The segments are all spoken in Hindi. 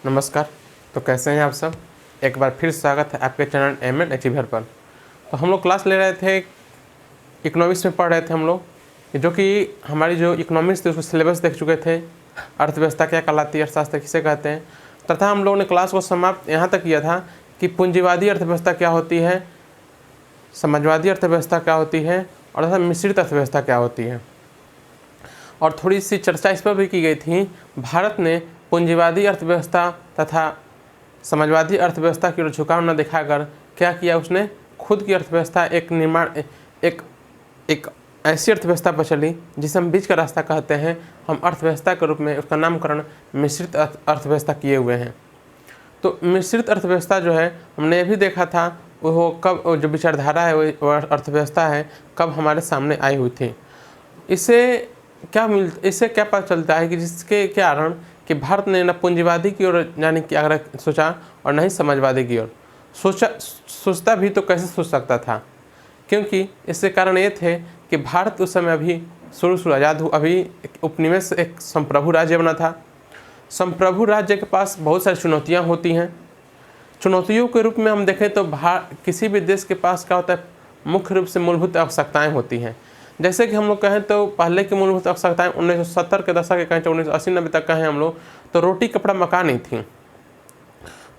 नमस्कार। तो कैसे हैं आप सब। एक बार फिर स्वागत है आपके चैनल एम.एड अचीवर पर। तो हम लोग क्लास ले रहे थे, इकोनॉमिक्स में पढ़ रहे थे हम लोग, जो कि हमारी जो इकोनॉमिक्स थी उसको सिलेबस देख चुके थे। अर्थव्यवस्था क्या कहलाती है, अर्थशास्त्र किसे कहते हैं, तथा हम लोगों ने क्लास को समाप्त यहाँ तक किया था कि पूंजीवादी अर्थव्यवस्था क्या होती है, समाजवादी अर्थव्यवस्था क्या होती है और तथा मिश्रित अर्थव्यवस्था क्या होती है। और थोड़ी सी चर्चा इस पर भी की गई थी। भारत ने पूंजीवादी अर्थव्यवस्था तथा समाजवादी अर्थव्यवस्था की ओर झुकाव न दिखाकर क्या किया, उसने खुद की अर्थव्यवस्था एक ऐसी अर्थव्यवस्था पर चली जिसे हम बीच का रास्ता कहते हैं। हम अर्थव्यवस्था के रूप में उसका नामकरण मिश्रित अर्थव्यवस्था किए हुए हैं। तो मिश्रित अर्थव्यवस्था जो है, हमने ये भी देखा था वो कब, जो विचारधारा है वो अर्थव्यवस्था है, कब हमारे सामने आई हुई थी। इससे क्या पता चलता है कि जिसके कारण कि भारत ने न पूंजीवादी की ओर यानी कि आग्रह सोचा और न ही समाजवादी की ओर सोचता भी तो कैसे सोच सकता था, क्योंकि इसके कारण ये थे कि भारत उस समय अभी शुरू आज़ाद हुआ, अभी उपनिवेश से एक संप्रभु राज्य बना था। संप्रभु राज्य के पास बहुत सारी चुनौतियाँ होती हैं। चुनौतियों के रूप में हम देखें तो किसी भी देश के पास क्या होता है, मुख्य रूप से मूलभूत आवश्यकताएँ होती हैं। जैसे कि हम लोग कहें तो पहले की मूलभूत आवश्यकताएं 1970 के दशक के कहें, 1980-90 तक कहें हम लोग, तो रोटी कपड़ा मकान नहीं थी।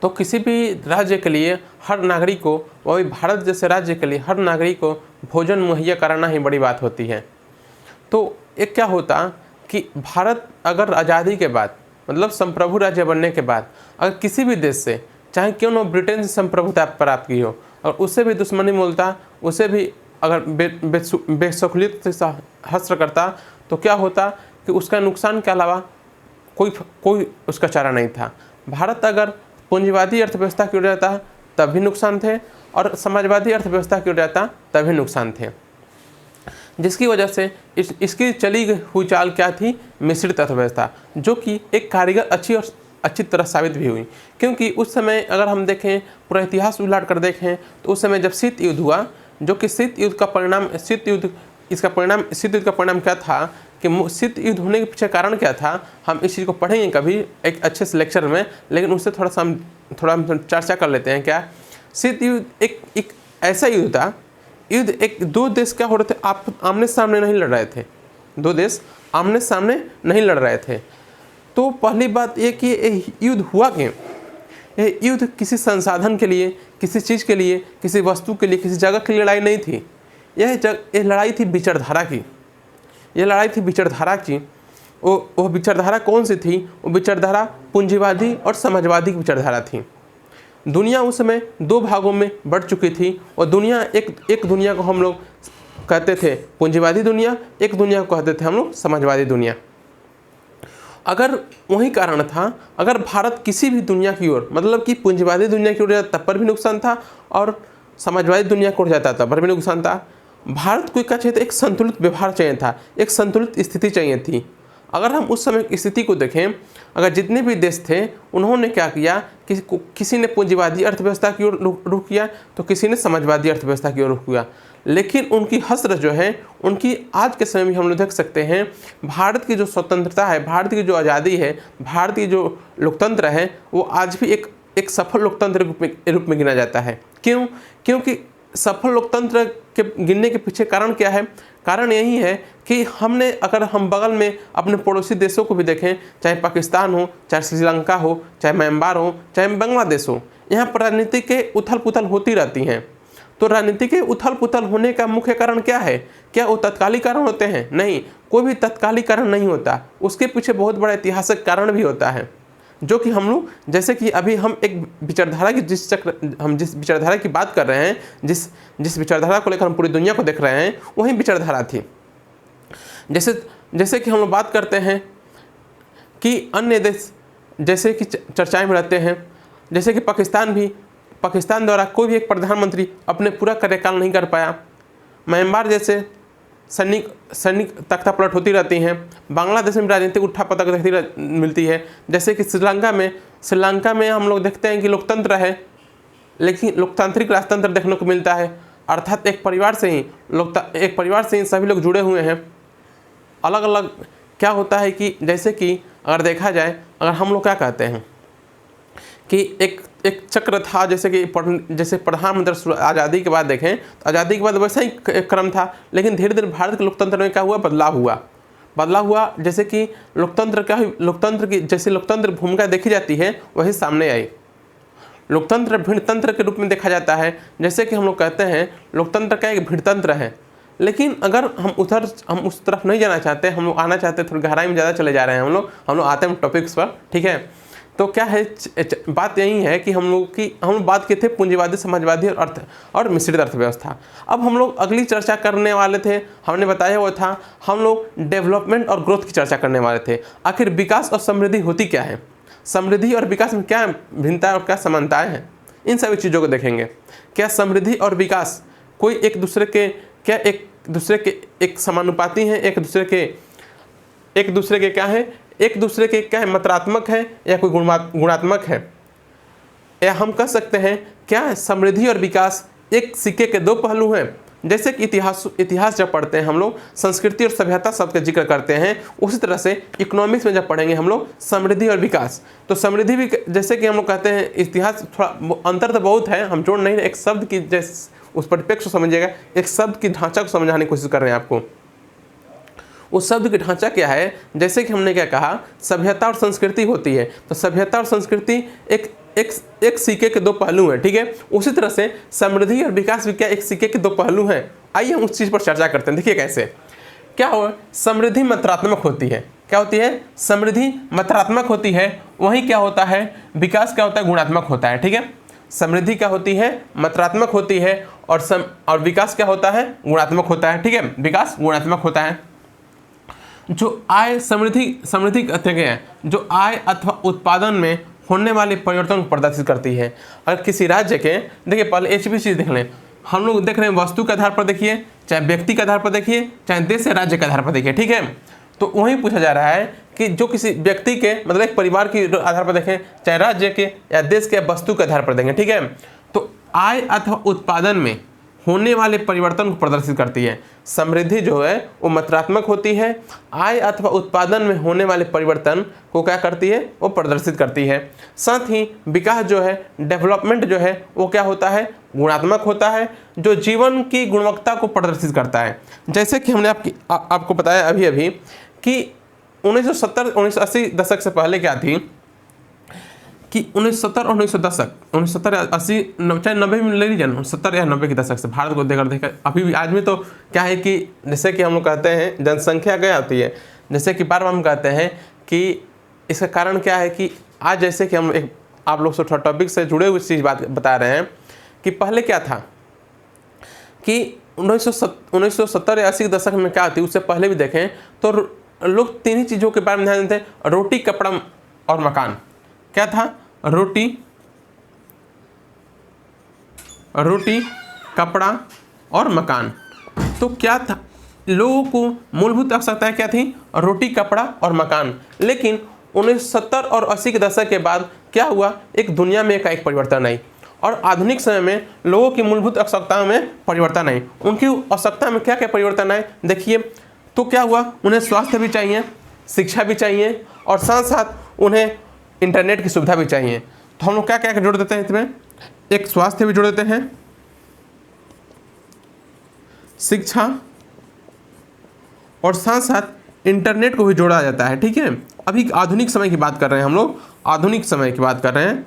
तो किसी भी राज्य के लिए हर नागरिक को, वही भारत जैसे राज्य के लिए हर नागरिक को भोजन मुहैया कराना ही बड़ी बात होती है। तो एक क्या होता कि भारत अगर आज़ादी के बाद, मतलब संप्रभु राज्य बनने के बाद, अगर किसी भी देश से, चाहे क्यों न ब्रिटेन से संप्रभुता प्राप्त की हो, और उससे भी दुश्मनी बोलता, उसे भी अगर बेशौकलियत से हस्र करता, तो क्या होता कि उसका नुकसान के अलावा कोई उसका चारा नहीं था। भारत अगर पूंजीवादी अर्थव्यवस्था की ओर जाता तब भी नुकसान थे, और समाजवादी अर्थव्यवस्था की ओर जाता तब भी नुकसान थे। जिसकी वजह से इसकी चली हुई चाल क्या थी, मिश्रित अर्थव्यवस्था, जो कि एक कारीगर अच्छी तरह साबित भी हुई। क्योंकि उस समय अगर हम देखें, पूरा इतिहास उलट कर देखें, तो उस समय जब शीत युद्ध हुआ, जो कि शीत युद्ध का परिणाम क्या था, कि शीत युद्ध होने के पीछे कारण क्या था, हम इस चीज़ को पढ़ेंगे कभी एक अच्छे से लेक्चर में, लेकिन उससे थोड़ा हम चर्चा कर लेते हैं। क्या शीत युद्ध एक ऐसा युद्ध था, दो देश क्या हो रहे थे, आप आमने सामने नहीं लड़ रहे थे, दो देश आमने सामने नहीं लड़ रहे थे। तो पहली बात ये कि युद्ध हुआ क्यों, ये युद्ध किसी संसाधन के लिए, किसी चीज़ के लिए, किसी वस्तु के लिए, किसी जगह की लड़ाई नहीं थी। यह लड़ाई थी विचारधारा की। यह लड़ाई थी विचारधारा की। वो विचारधारा कौन सी थी? वो विचारधारा पूंजीवादी और समाजवादी की विचारधारा थी। दुनिया उस समय दो भागों में बढ़ चुकी थी, और दुनिया एक दुनिया को हम लोग कहते थे पूंजीवादी दुनिया, एक दुनिया को कहते थे हम लोग समाजवादी दुनिया। अगर वही कारण था, अगर भारत किसी भी दुनिया की ओर, मतलब कि पूंजीवादी दुनिया की ओर जाता तब पर भी नुकसान था, और समाजवादी दुनिया की ओर जाता तब पर भी नुकसान था। भारत को क्या चाहिए था? एक संतुलित व्यवहार चाहिए था, एक संतुलित स्थिति चाहिए थी। अगर हम उस समय की स्थिति को देखें, अगर जितने भी देश थे उन्होंने क्या किया, किसी ने पूंजीवादी अर्थव्यवस्था की ओर रुख किया, तो किसी ने समाजवादी अर्थव्यवस्था की ओर रुख किया। लेकिन उनकी हसरत जो है, उनकी आज के समय में हम लोग देख सकते हैं, भारत की जो स्वतंत्रता है, भारत की जो आज़ादी है, भारत की जो लोकतंत्र है, वो आज भी एक सफल लोकतंत्र के रूप में गिना जाता है। क्यों? क्योंकि सफल लोकतंत्र के गिनने के पीछे कारण क्या है? कारण यही है कि अगर हम बगल में अपने पड़ोसी देशों को भी देखें, चाहे पाकिस्तान हो, चाहे श्रीलंका हो, चाहे म्यांमार हो, चाहे बांग्लादेश हो, यहाँ पर राजनीति के उथल पुथल होती रहती हैं। तो राजनीति के उथल पुथल होने का मुख्य कारण क्या है? क्या वो तत्कालिक कारण होते हैं? नहीं, कोई भी तत्कालिक कारण नहीं होता। उसके पीछे बहुत बड़ा ऐतिहासिक कारण भी होता है, जो कि हम लोग, जैसे कि अभी हम एक विचारधारा की जिस विचारधारा की बात कर रहे हैं, जिस विचारधारा को लेकर हम पूरी दुनिया को देख रहे हैं, वही विचारधारा थी। जैसे कि हम लोग बात करते हैं कि अन्य देश जैसे कि चर्चाएं में रहते हैं, जैसे कि पाकिस्तान द्वारा कोई भी एक प्रधानमंत्री अपने पूरा कार्यकाल नहीं कर पाया। म्यांमार जैसे सैनिक तख्तापलट होती रहती हैं। बांग्लादेश में राजनीतिक उठापटक मिलती है। जैसे कि श्रीलंका में हम लोग देखते हैं कि लोकतंत्र है, लेकिन लोकतांत्रिक राजतंत्र देखने को मिलता है। अर्थात एक परिवार से ही सभी लोग जुड़े हुए हैं। अलग अलग क्या होता है कि जैसे कि अगर देखा जाए, अगर हम लोग क्या कहते हैं कि एक एक चक्र था, जैसे कि जैसे प्रधानमंत्री आज़ादी के बाद देखें तो आज़ादी के बाद वैसा ही क्रम था, लेकिन धीरे धीरे भारत के लोकतंत्र में क्या हुआ, बदलाव हुआ। जैसे कि लोकतंत्र की जैसे लोकतंत्र भूमिका देखी जाती है वही सामने आई। लोकतंत्र भिड़तंत्र के रूप में देखा जाता है। जैसे कि हम लोग कहते हैं लोकतंत्र का एक भिड़तंत्र है, लेकिन अगर हम उस तरफ नहीं जाना चाहते, हम लोग आना चाहते, थोड़ी गहराई में ज़्यादा चले जा रहे हैं हम लोग आते हैं टॉपिक्स पर, ठीक है। तो क्या है, बात यही है कि हम लोग बात किए थे पूंजीवादी, समाजवादी और मिश्रित अर्थव्यवस्था। अब हम लोग अगली चर्चा करने वाले थे, हमने बताया वो था, हम लोग डेवलपमेंट और ग्रोथ की चर्चा करने वाले थे। आखिर विकास और समृद्धि होती क्या है, समृद्धि और विकास में क्या भिन्नता और क्या समानताएं हैं, इन सभी चीज़ों को देखेंगे। क्या समृद्धि और विकास कोई एक दूसरे के एक समानुपाती हैं, एक दूसरे के क्या है, एक दूसरे के क्या है, मात्रात्मक है या कोई गुणात्मक है, या हम कह सकते हैं क्या समृद्धि और विकास एक सिक्के के दो पहलू हैं। जैसे कि इतिहास जब पढ़ते हैं हम लोग संस्कृति और सभ्यता शब्द का जिक्र करते हैं, उसी तरह से इकोनॉमिक्स में जब पढ़ेंगे हम लोग समृद्धि और विकास, तो समृद्धि भी जैसे कि हम लोग कहते हैं, इतिहास थोड़ा अंतर तो बहुत है, हम जोड़ नहीं, एक शब्द की जैसे उस परिप्रेक्ष्य को समझिएगा, एक शब्द की ढांचा को समझाने की कोशिश कर रहे हैं आपको। उस शब्द की ढांचा क्या है, जैसे कि हमने क्या कहा, सभ्यता और संस्कृति होती है, तो सभ्यता और संस्कृति एक सिक्के के दो पहलू हैं, ठीक है। उसी तरह से समृद्धि और विकास भी क्या एक सिक्के के दो पहलू हैं। आइए हम उस चीज़ पर चर्चा करते हैं। देखिए कैसे क्या हो, समृद्धि मात्रात्मक होती है, क्या होती है, समृद्धि मात्रात्मक होती है, वहीं क्या होता है, विकास क्या होता है, गुणात्मक होता है, ठीक है। समृद्धि क्या होती है, मात्रात्मक होती है, और विकास क्या होता है, गुणात्मक होता है, ठीक है, विकास गुणात्मक होता है। जो आय समृद्धि कहते हैं, जो आय अथवा उत्पादन में होने वाले परिवर्तन को प्रदर्शित करती है। अगर किसी राज्य के, देखिए पहले HBC देख लें, हम लोग देख रहे हैं वस्तु के आधार पर देखिए, चाहे व्यक्ति के आधार पर देखिए, चाहे देश या राज्य के आधार पर देखिए, ठीक है। तो वही पूछा जा रहा है कि जो किसी व्यक्ति के मतलब एक परिवार के आधार पर देखें, चाहे राज्य के या देश के वस्तु के आधार पर देखें, ठीक है। तो आय अथवा उत्पादन में होने वाले परिवर्तन को प्रदर्शित करती है। समृद्धि जो है वो मात्रात्मक होती है, आय अथवा उत्पादन में होने वाले परिवर्तन को क्या करती है, वो प्रदर्शित करती है। साथ ही विकास जो है, डेवलपमेंट जो है, वो क्या होता है, गुणात्मक होता है, जो जीवन की गुणवत्ता को प्रदर्शित करता है। जैसे कि हमने आपको बताया अभी कि 1970-1980 दशक से पहले क्या थी कि 1970 और 1980 चाहे 90 में ले लीजिए ना, 70 या 90 के दशक से भारत को देखकर अभी भी आज में तो क्या है कि जैसे कि हम लोग कहते हैं जनसंख्या क्या होती है, जैसे कि बार बार हम कहते हैं कि इसका कारण क्या है कि आज जैसे कि हम आप लोग से टॉपिक से जुड़े हुए चीज़ बात बता रहे हैं कि पहले क्या था कि 1970 या 80 के दशक में क्या थी, उससे पहले भी देखें तो लोग तीन ही चीज़ों के बारे में ध्यान देते हैं, रोटी, कपड़ा और मकान। क्या था, रोटी, कपड़ा और मकान। तो क्या था, लोगों को मूलभूत आवश्यकताएं क्या थी, रोटी, कपड़ा और मकान। लेकिन 1970 और 80 के दशक के बाद क्या हुआ, एक दुनिया में एक परिवर्तन आई और आधुनिक समय में लोगों की मूलभूत आवश्यकताओं में परिवर्तन आई। उनकी आवश्यकता में क्या क्या परिवर्तन आए, देखिए। तो क्या हुआ, उन्हें स्वास्थ्य भी चाहिए, शिक्षा भी चाहिए, और साथ साथ उन्हें इंटरनेट की सुविधा भी चाहिए। तो हम लोग क्या क्या जोड़ देते हैं इसमें, एक स्वास्थ्य भी जोड़ देते हैं, शिक्षा और साथ साथ इंटरनेट को भी जोड़ा जाता है, ठीक है। अभी आधुनिक समय की बात कर रहे हैं हम लोग, आधुनिक समय की बात कर रहे हैं,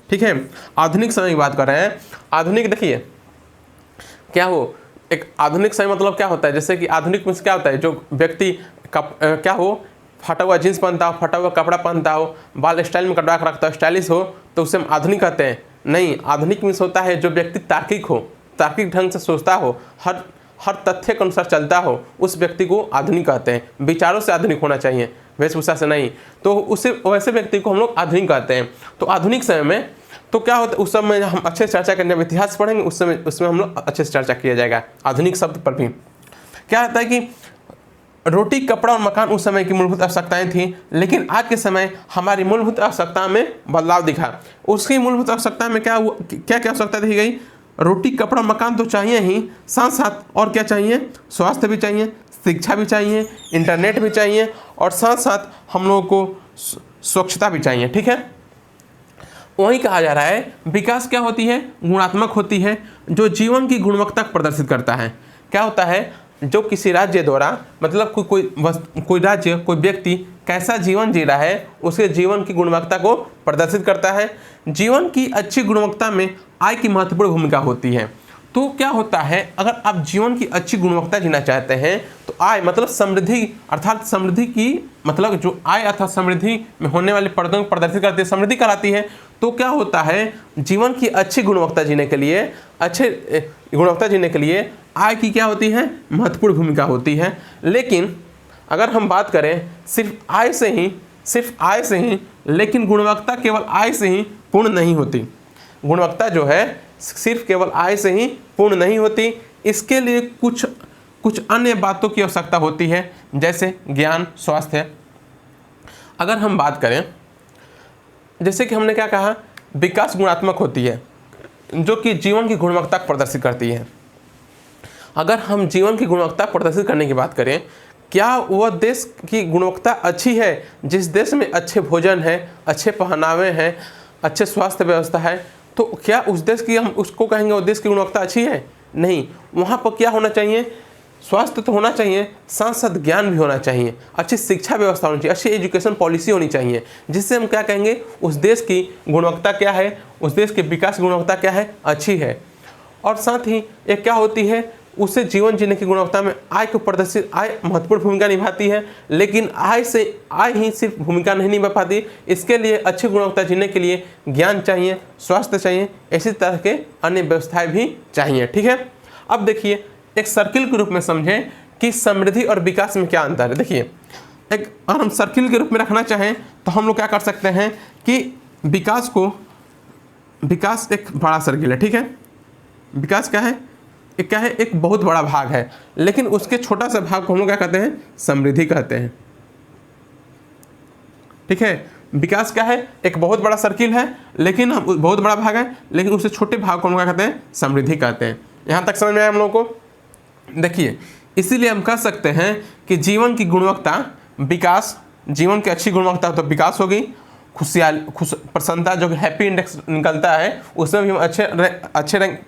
ठीक है, आधुनिक समय की बात कर रहे हैं। आधुनिक देखिए क्या हो, एक आधुनिक समय मतलब क्या होता है, जैसे कि आधुनिक में क्या होता है, जो व्यक्ति क्या हो, फटा हुआ जीन्स पहनता हो, फटा हुआ कपड़ा पहनता हो, बाल स्टाइल में कटवा कर रखता हो, स्टाइलिश हो, तो उसे हम आधुनिक कहते हैं। नहीं, आधुनिक मीन्स होता है जो व्यक्ति तार्किक हो, तार्किक ढंग से सोचता हो, हर तथ्य के अनुसार चलता हो, उस व्यक्ति को आधुनिक कहते हैं। विचारों से आधुनिक होना चाहिए, वेशभूषा से नहीं। तो उसे वैसे व्यक्ति को हम लोग आधुनिक कहते हैं। तो आधुनिक समय में तो क्या होता है, उस समय हम अच्छे से चर्चा करेंगे, जब इतिहास पढ़ेंगे उस समय उसमें हम लोग अच्छे से चर्चा किया जाएगा आधुनिक शब्द पर भी। क्या होता है कि रोटी, कपड़ा और मकान उस समय की मूलभूत आवश्यकताएं थी, लेकिन आज के समय हमारी मूलभूत आवश्यकता में बदलाव दिखा। उसकी मूलभूत आवश्यकता में क्या हुआ, क्या क्या आवश्यकता देखी गई, रोटी, कपड़ा, मकान तो चाहिए ही, साथ साथ और क्या चाहिए, स्वास्थ्य भी चाहिए, शिक्षा भी चाहिए, इंटरनेट भी चाहिए और साथ साथ हम लोगों को स्वच्छता भी चाहिए। ठीक है, वही कहा जा रहा है विकास क्या होती है, गुणात्मक होती है, जो जीवन की गुणवत्ता को प्रदर्शित करता है। क्या होता है, जो किसी राज्य द्वारा मतलब कोई राज्य, कोई व्यक्ति कैसा जीवन जी रहा है उसके जीवन की गुणवत्ता को प्रदर्शित करता है। जीवन की अच्छी गुणवत्ता में आय की महत्वपूर्ण भूमिका होती है। तो क्या होता है, अगर आप जीवन की अच्छी गुणवत्ता जीना चाहते हैं तो आय मतलब समृद्धि, अर्थात समृद्धि की मतलब जो आय अर्थात समृद्धि में होने वाले पर्दों को प्रदर्शित करती है, समृद्धि कहलाती है। तो क्या होता है, जीवन की अच्छी गुणवत्ता जीने के लिए, अच्छे गुणवत्ता जीने के लिए आय की क्या होती है, महत्वपूर्ण भूमिका होती है। लेकिन अगर हम बात करें सिर्फ आय से ही, लेकिन गुणवत्ता केवल आय से ही पूर्ण नहीं होती। गुणवत्ता जो है सिर्फ केवल आय से ही पूर्ण नहीं होती, इसके लिए कुछ अन्य बातों की आवश्यकता होती है, जैसे ज्ञान, स्वास्थ्य। अगर हम बात करें, जैसे कि हमने क्या कहा, विकास गुणात्मक होती है जो कि जीवन की गुणवत्ता को प्रदर्शित करती है। अगर हम जीवन की गुणवत्ता प्रदर्शित करने की बात करें, क्या वह देश की गुणवत्ता अच्छी है जिस देश में अच्छे भोजन है, अच्छे पहनावे हैं, अच्छे स्वास्थ्य व्यवस्था है, तो क्या उस देश की हम उसको कहेंगे वो देश की गुणवत्ता अच्छी है? नहीं। वहाँ पर क्या होना चाहिए, स्वास्थ्य तो होना चाहिए, साथ साथ ज्ञान भी होना चाहिए, अच्छी शिक्षा व्यवस्था होनी चाहिए, अच्छी एजुकेशन पॉलिसी होनी चाहिए, जिससे हम क्या कहेंगे उस देश की गुणवत्ता क्या है, उस देश के विकास की गुणवत्ता क्या है, अच्छी है। और साथ ही एक क्या होती है, उससे जीवन जीने की गुणवत्ता में आय को प्रदर्शित, आय महत्वपूर्ण भूमिका निभाती है। लेकिन आय ही सिर्फ भूमिका नहीं निभा पाती, इसके लिए अच्छी गुणवत्ता जीने के लिए ज्ञान चाहिए, स्वास्थ्य चाहिए, इसी तरह के अन्य व्यवस्थाएं भी चाहिए। ठीक है, अब देखिए एक सर्किल के रूप में समझें कि समृद्धि और विकास में क्या अंतर है। देखिए, एक अगर हम सर्किल के रूप में रखना चाहें तो हम लोग क्या कर सकते हैं कि विकास एक बड़ा सर्किल है। ठीक है, विकास क्या है, एक बहुत बड़ा भाग है, लेकिन उसके छोटा सा भाग को हम लोग क्या कहते हैं, समृद्धि कहते हैं। ठीक है, विकास क्या है, एक बहुत बड़ा सर्किल है, लेकिन हम बहुत बड़ा भाग है, लेकिन उससे छोटे भाग को हम लोग क्या कहते हैं, समृद्धि कहते हैं। यहाँ तक समझ में आया हम लोगों को? देखिए, इसीलिए हम कह सकते हैं कि जीवन की गुणवत्ता, विकास, जीवन की अच्छी गुणवत्ता तो विकास होगी, प्रसन्नता जो कि हैप्पी इंडेक्स निकलता है उसमें भी हम अच्छे रैंक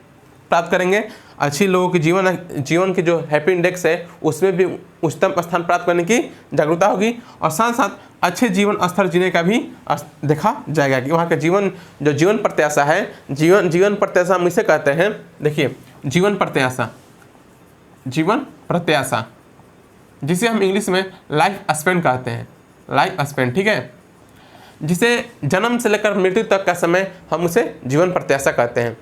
प्राप्त करेंगे। अच्छी लोगों की जीवन की जो हैप्पी इंडेक्स है उसमें भी उच्चतम स्थान प्राप्त करने की जागरूकता होगी, और साथ साथ अच्छे जीवन स्तर जीने का भी देखा जाएगा कि वहाँ का जीवन प्रत्याशा है, जीवन प्रत्याशा हम इसे कहते हैं। देखिए, जीवन प्रत्याशा जिसे हम इंग्लिश में लाइफ स्पेन कहते हैं, लाइफ स्पेन। ठीक है, जिसे जन्म से लेकर मृत्यु तक का समय हम उसे जीवन प्रत्याशा कहते हैं।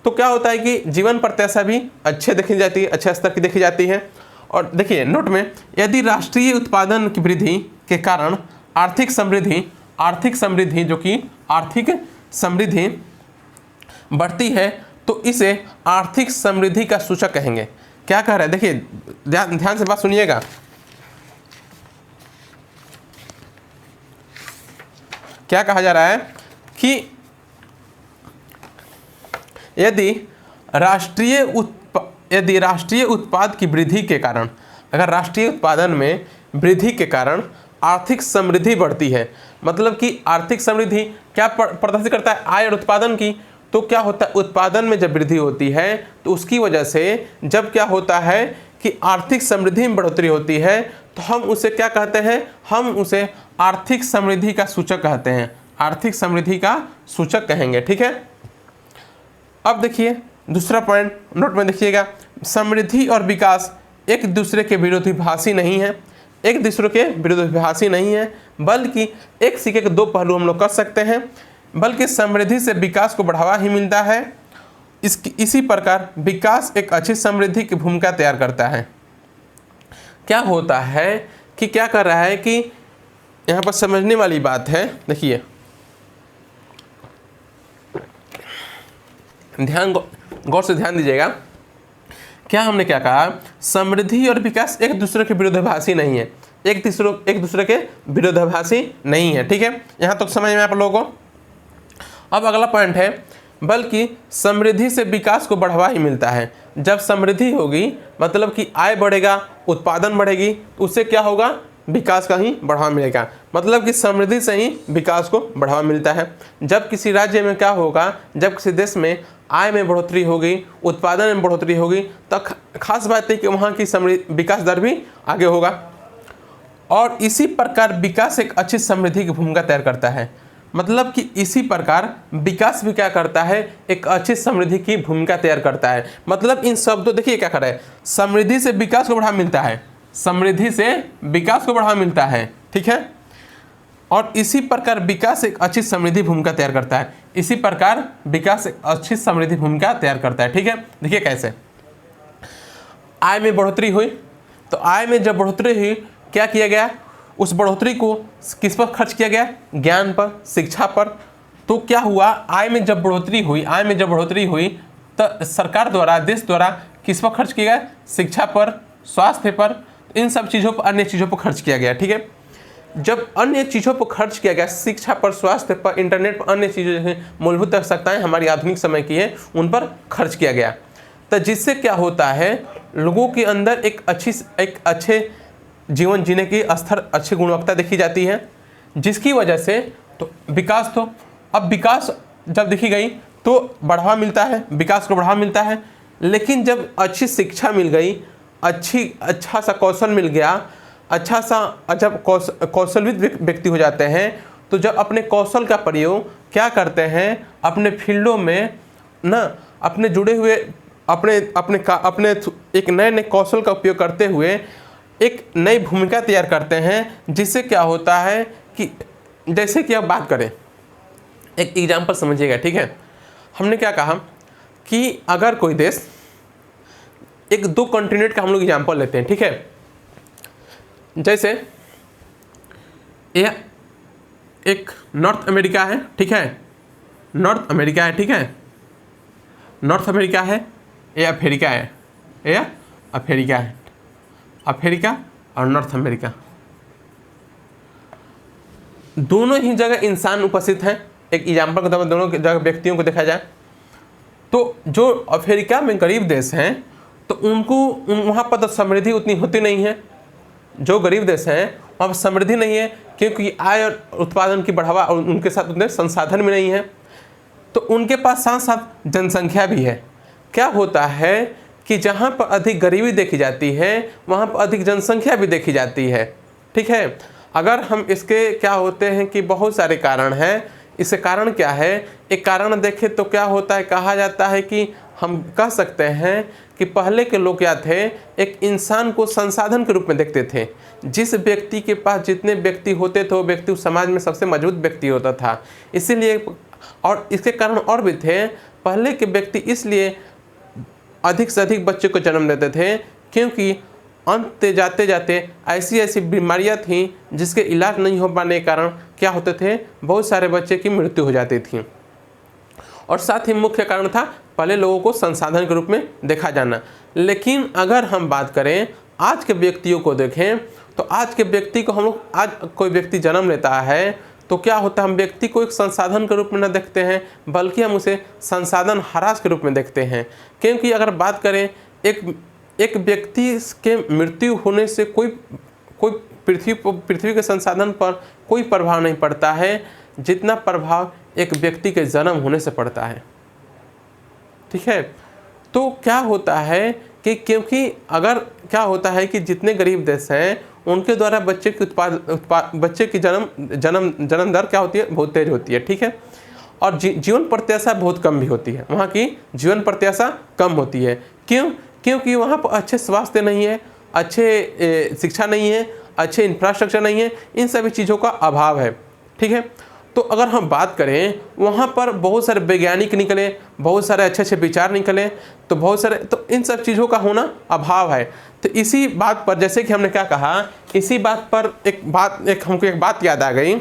तो क्या होता है कि जीवन प्रत्याशा भी अच्छे देखी जाती है, अच्छे स्तर की देखी जाती है। और देखिए नोट में, यदि राष्ट्रीय उत्पादन की वृद्धि के कारण आर्थिक समृद्धि जो कि आर्थिक समृद्धि बढ़ती है तो इसे आर्थिक समृद्धि का सूचक कहेंगे। क्या कह रहा है, देखिए ध्यान से बात सुनिएगा। क्या कहा जा रहा है कि यदि राष्ट्रीय उत्पाद की वृद्धि के कारण, अगर राष्ट्रीय उत्पादन में वृद्धि के कारण आर्थिक समृद्धि बढ़ती है, मतलब कि आर्थिक समृद्धि क्या प्रदर्शित करता है, आय और उत्पादन की। तो क्या होता है, उत्पादन में जब वृद्धि होती है तो उसकी वजह से जब क्या होता है कि आर्थिक समृद्धि में बढ़ोतरी होती है तो हम उसे क्या कहते हैं, हम उसे आर्थिक समृद्धि का सूचक कहते हैं, आर्थिक समृद्धि का सूचक कहेंगे। ठीक है, अब देखिए दूसरा पॉइंट नोट में देखिएगा, समृद्धि और विकास एक दूसरे के विरोधाभासी नहीं है, बल्कि एक सिक्के के दो पहलू हम लोग कर सकते हैं, बल्कि समृद्धि से विकास को बढ़ावा ही मिलता है। इसी प्रकार विकास एक अच्छी समृद्धि की भूमिका तैयार करता है। क्या होता है कि क्या कर रहा है कि यहाँ पर समझने वाली बात है, देखिए गौर से ध्यान दीजिएगा। क्या हमने क्या कहा, समृद्धि और विकास एक दूसरे के विरोधाभासी नहीं है, एक दूसरे के विरोधाभासी नहीं है। ठीक है, यहाँ तक समझ में आप लोगों को? अब अगला पॉइंट है, बल्कि समृद्धि से विकास को बढ़ावा ही मिलता है। जब समृद्धि होगी मतलब कि आय बढ़ेगा, उत्पादन बढ़ेगी, तो उससे क्या होगा, विकास का ही बढ़ावा मिलेगा। मतलब कि समृद्धि से ही विकास को बढ़ावा मिलता है। जब किसी राज्य में क्या होगा, जब किसी देश में आय में बढ़ोतरी होगी, उत्पादन में बढ़ोतरी होगी, तो खास बात है कि वहाँ की विकास दर भी आगे होगा। और इसी प्रकार विकास एक अच्छी समृद्धि की भूमिका तैयार करता है। मतलब कि इसी प्रकार विकास भी क्या करता है, एक अच्छी समृद्धि की भूमिका तैयार करता है। मतलब इन शब्दों, देखिए क्या कर रहा है, समृद्धि से विकास को बढ़ावा मिलता है, समृद्धि से विकास को बढ़ावा मिलता है, ठीक है। और इसी प्रकार विकास एक अच्छी समृद्धि भूमिका तैयार करता है। इसी प्रकार विकास एक अच्छी समृद्धि भूमिका तैयार करता है, ठीक है। देखिए कैसे, आय में बढ़ोतरी हुई, तो आय में जब बढ़ोतरी हुई क्या किया गया, उस बढ़ोतरी को किस पर खर्च किया गया, ज्ञान पर, शिक्षा पर। तो क्या हुआ, आय में जब बढ़ोतरी हुई, तो सरकार द्वारा, देश द्वारा किस पर खर्च किया गया, शिक्षा पर, स्वास्थ्य पर, इन सब चीज़ों पर, अन्य चीज़ों पर खर्च किया गया, ठीक है। जब अन्य चीज़ों पर खर्च किया गया, शिक्षा पर, स्वास्थ्य पर, इंटरनेट पर, अन्य चीज़ों जैसे मूलभूत आवश्यकताएं हमारी आधुनिक समय की है, उन पर खर्च किया गया। तो जिससे क्या होता है, लोगों के अंदर एक अच्छे जीवन जीने की स्तर, अच्छी गुणवत्ता देखी जाती है, जिसकी वजह से तो विकास, तो अब विकास जब देखी गई तो बढ़ावा मिलता है, विकास को बढ़ावा मिलता है। लेकिन जब अच्छी शिक्षा मिल गई, अच्छा सा कौशल मिल गया, अच्छा सा जब कौशलविद व्यक्ति हो जाते हैं, तो जब अपने कौशल का प्रयोग क्या करते हैं, अपने फील्डों में ना, अपने जुड़े हुए अपने एक नए कौशल का उपयोग करते हुए एक नई भूमिका तैयार करते हैं। जिससे क्या होता है कि जैसे कि आप बात करें, एक एग्जाम्पल समझिएगा, ठीक है। हमने क्या कहा कि अगर कोई देश, एक 2 कॉन्टिनेंट का हम लोग एग्जाम्पल लेते हैं, ठीक है। जैसे यह एक नॉर्थ अमेरिका है, ठीक है, नॉर्थ अमेरिका है, ठीक है, नॉर्थ अमेरिका है, ये अफ्रीका है, ये अफ्रीका है, अफ्रीका और नॉर्थ अमेरिका, दोनों ही जगह इंसान उपस्थित हैं। एक एग्जाम्पल के तौर पर दोनों जगह व्यक्तियों को देखा जाए तो जो अफ्रीका में गरीब देश हैं, तो वहाँ पर तो समृद्धि उतनी होती नहीं है। जो गरीब देश हैं वहाँ पर समृद्धि नहीं है, क्योंकि आय और उत्पादन की बढ़ावा और उनके साथ उतने संसाधन भी नहीं है। तो उनके पास साथ साथ जनसंख्या भी है। क्या होता है कि जहाँ पर अधिक गरीबी देखी जाती है, वहाँ पर अधिक जनसंख्या भी देखी जाती है, ठीक है। अगर हम इसके क्या होते हैं कि बहुत सारे कारण हैं। इसके कारण क्या है, एक कारण देखें तो क्या होता है, कहा जाता है कि हम कह सकते हैं कि पहले के लोग क्या थे, एक इंसान को संसाधन के रूप में देखते थे। जिस व्यक्ति के पास जितने व्यक्ति होते थे, वो व्यक्ति उस समाज में सबसे मजबूत व्यक्ति होता था। इसीलिए, और इसके कारण और भी थे, पहले के व्यक्ति इसलिए अधिक से अधिक बच्चे को जन्म देते थे, क्योंकि अंत जाते जाते ऐसी बीमारियां थीं जिसके इलाज नहीं हो पाने के कारण क्या होते थे, बहुत सारे बच्चे की मृत्यु हो जाती थी। और साथ ही मुख्य कारण था पहले लोगों को संसाधन के रूप में देखा जाना। लेकिन अगर हम बात करें आज के व्यक्तियों को देखें, तो आज के व्यक्ति को हम लोग, आज कोई व्यक्ति जन्म लेता है तो क्या होता है, हम व्यक्ति को एक संसाधन के रूप में न देखते हैं, बल्कि हम उसे संसाधन हरास के रूप में देखते हैं। क्योंकि अगर बात करें एक व्यक्ति के मृत्यु होने से कोई पृथ्वी के संसाधन पर कोई प्रभाव नहीं पड़ता है, जितना प्रभाव एक व्यक्ति के जन्म होने से पड़ता है, ठीक है। तो क्या होता है कि क्योंकि अगर क्या होता है कि जितने गरीब देश हैं उनके द्वारा बच्चे की जन्म दर क्या होती है, बहुत तेज होती है, ठीक है। और जीवन प्रत्याशा बहुत कम भी होती है, वहाँ की जीवन प्रत्याशा कम होती है। क्योंकि वहाँ पर अच्छे स्वास्थ्य नहीं है, अच्छे शिक्षा नहीं है, अच्छे इंफ्रास्ट्रक्चर नहीं है, इन सभी चीज़ों का अभाव है, ठीक है। तो अगर हम बात करें, वहाँ पर बहुत सारे वैज्ञानिक निकले, बहुत सारे अच्छे विचार निकले, तो बहुत सारे, तो इन सब चीज़ों का होना अभाव है। तो इसी बात पर, जैसे कि हमने क्या कहा, इसी बात पर हमको एक बात याद आ गई।